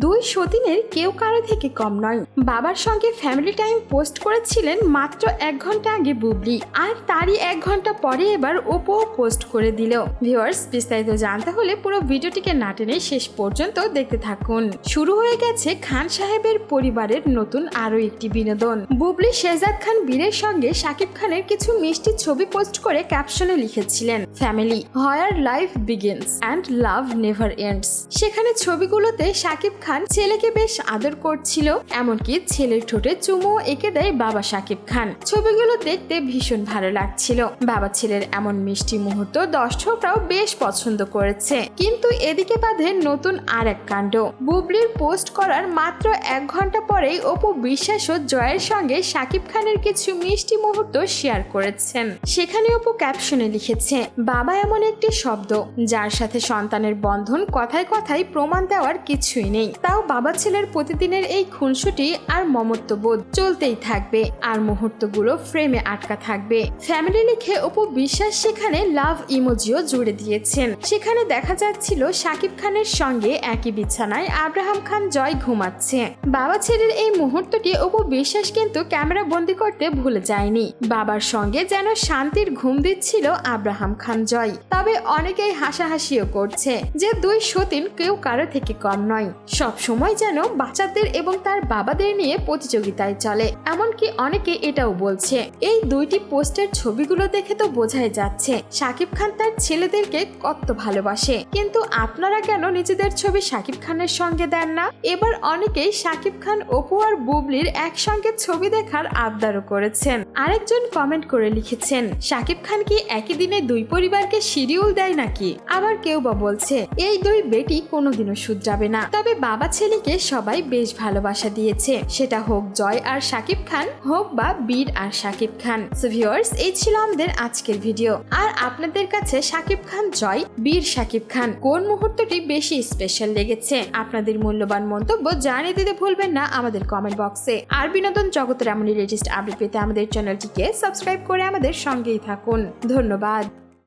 দুই সতীনের কেউ কারো থেকে কম নয়। বাবার সঙ্গে ফ্যামিলি টাইম পোস্ট করেছিলেন মাত্র 1 ঘন্টা আগে বুবলি, আর তারই 1 ঘন্টা পরে এবার অপুও পোস্ট করে দিল। ভিউয়ার্স, বিস্তারিত জানতে হলে পুরো ভিডিওটিকে না টেনে শেষ পর্যন্ত দেখতে থাকুন। শুরু হয়ে গেছে খান সাহেবের পরিবারের নতুন আরো একটি বিনোদন। বুবলি শেহজাদ খান বীরের সঙ্গে শাকিব খানের কিছু মিষ্টি ছবি পোস্ট করে ক্যাপশনে লিখেছিলেন family where life begins and love never ends. সেখানে ছবিগুলোতে শাকিব খান ছেলেকে বেশ আদর করছিল, এমনকি ছেলের ঠোঁটে চুমু এঁকে দেয় বাবা শাকিব খান। ছবিগুলো দেখতে ভীষণ ভালো লাগছিল। বাবা ছেলের এমন মিষ্টি মুহূর্ত দর্শকরাও বেশ পছন্দ করেছে। কিন্তু এদিকে বাঁধে নতুন আর এক কাণ্ড। বুবলির পোস্ট করার মাত্র 1 ঘন্টা পরেই অপু বিশ্বাস ও জয়ের সঙ্গে শাকিব খানের কিছু মিষ্টি মুহূর্ত শেয়ার করেছেন। সেখানে অপু ক্যাপশনে লিখেছে, বাবা এমন একটি শব্দ যার সাথে সন্তানের বন্ধন কথায় কথায় প্রমাণ দেওয়ার কিছুই নেই। তাও বাবা ছেলের প্রতিদিনের এই খুনসুটি আর মমত্ববোধ চলতেই থাকবে, আর মুহূর্তগুলো ফ্রেমে আটকা থাকবে। ফ্যামিলি লিখে অপু বিশ্বাস সেখানে লাভ ইমোজিও জুড়ে দিয়েছেন। সেখানে দেখা যাচ্ছিল শাকিব খানের সঙ্গে একই বিছানায় আব্রাহাম খান জয় ঘুমাচ্ছে। বাবা ছেলের এই মুহূর্তটি অপু বিশ্বাস কিন্তু ক্যামেরা বন্দি করতে ভুলে যায়নি। বাবার সঙ্গে যেন শান্তির ঘুম দিচ্ছিল আব্রাহাম খান জয়। তবে অনেকেই হাসাহাসিও করছে যে দুই সতীন কেউ কারো থেকে কম নয়, সব সময় যেন বাচ্চাদের এবং তার বাবাদের নিয়ে প্রতিযোগিতায় চলে। এমনকি অনেকে এটাও বলছে এই দুইটি পোস্টের ছবিগুলো দেখে তো বোঝাই যাচ্ছে শাকিব খান তার ছেলেদেরকে কত ভালোবাসে। কিন্তু আপনারা কেন নিজেদের ছবি শাকিব খানের সঙ্গে দেন না? এবার অনেকেই শাকিব খান, অপু আর বুবলির একসঙ্গে ছবি দেখার আবদারও করেছেন। আরেকজন কমেন্ট করে লিখেছেন, শাকিব খান কি একই দিনে দুই পরিবারকে শিডিউল দেয় নাকি? আবার কেউ বা বলছে এই দুই বেটি কোনোদিনও শুধরাবে না। তবে বাবা ছেলেকে সবাই বেশ ভালোবাসা দিয়েছে, সেটা হোক জয় আর শাকিব খান, হোক বা বীর আর শাকিব খান। সো ভিউয়ার্স, এই ছিল আমাদের আজকের ভিডিও। আর আপনাদের কাছে শাকিব খান জয়, বীর শাকিব খান কোন মুহূর্তটি বেশি স্পেশাল লেগেছে? আপনাদের মূল্যবান মন্তব্য জানিয়ে দিতে ভুলবেন না আমাদের কমেন্ট বক্সে। আর বিনোদন জগতের এমনই লেটেস্ট আপডেট পেতে আমাদের চ্যানেলটিকে সাবস্ক্রাইব করে আমাদের সঙ্গেই থাকুন। ধন্যবাদ।